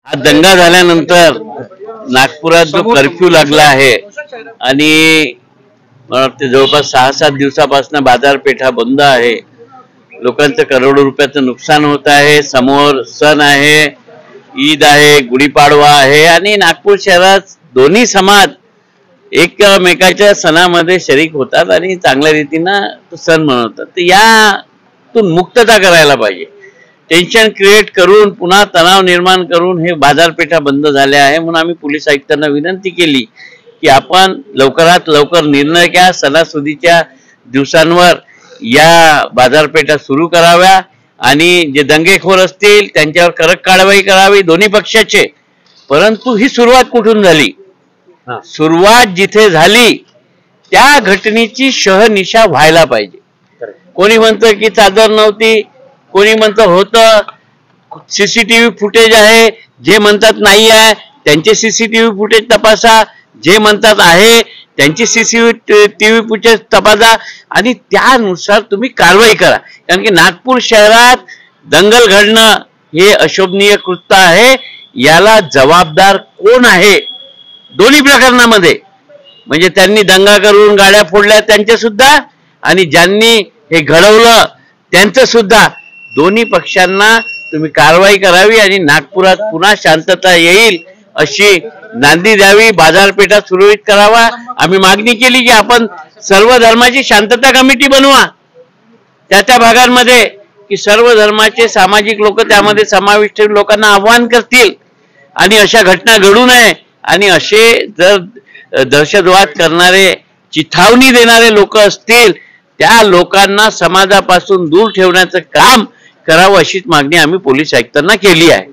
हा दंगा झाल्यानंतर नागपुरात जो कर्फ्यू लागला आहे आणि मला वाटतं जवळपास 6-7 दिवसापासून बाजारपेठा बंद आहे, लोकांचं करोडो रुपयाचं नुकसान होत आहे। समोर सण आहे, ईद आहे, गुढीपाडवा आहे आणि नागपूर शहरात दोन्ही समाज एकमेकाच्या सणामध्ये शरीक होतात आणि चांगल्या रीतीनं तो सण मनवतात। तर यातून मुक्तता करायला पाहिजे। टेन्शन क्रिएट करून पुन्हा तणाव निर्माण करून हे बाजारपेठा बंद झाल्या आहे, म्हणून आम्ही पोलीस आयुक्तांना विनंती केली की आपण लवकरात लवकर निर्णय घ्या। सणासुदीच्या दिवसांवर या बाजारपेठा सुरू कराव्या आणि जे दंगेखोर असतील त्यांच्यावर कडक कारवाई करावी दोन्ही पक्षाचे। परंतु ही सुरुवात कुठून झाली? सुरुवात जिथे झाली त्या घटनेची शहनिशा व्हायला पाहिजे। कोणी म्हणतं की चादर नव्हती, कोणी म्हणतं होतं, सीसीटीव्ही फुटेज आहे, जे म्हणतात नाही आहे त्यांचे सीसीटीव्ही फुटेज तपासा, जे म्हणतात आहे त्यांची सीसीटीव्ही फुटेज तपासा आणि त्यानुसार तुम्ही कारवाई करा। कारण की नागपूर शहरात दंगल घडणं हे अशोभनीय कृत्य आहे। याला जबाबदार कोण आहे दोन्ही प्रकरणामध्ये? म्हणजे त्यांनी दंगा करून गाड्या फोडल्या त्यांचे सुद्धा आणि ज्यांनी हे घडवलं त्यांचं सुद्धा। दोन्ही पक्षांना तुम्ही कारवाई करावी आणि नागपुरात पुन्हा शांतता येईल अशी नांदी द्यावी, बाजारपेठा सुरळीत करावा। आम्ही मागणी केली की आपण सर्व धर्माची शांतता कमिटी बनवा, त्या भागांमध्ये की सर्व धर्माचे सामाजिक लोक त्यामध्ये समाविष्ट लोकांना आव्हान करतील आणि अशा घटना घडू नये। आणि असे जर दहशतवाद करणारे, चिथावणी देणारे लोक असतील त्या लोकांना समाजापासून दूर ठेवण्याचं काम करावं अशीच मागणी आम्ही पोलीस आयुक्तांना केली आहे।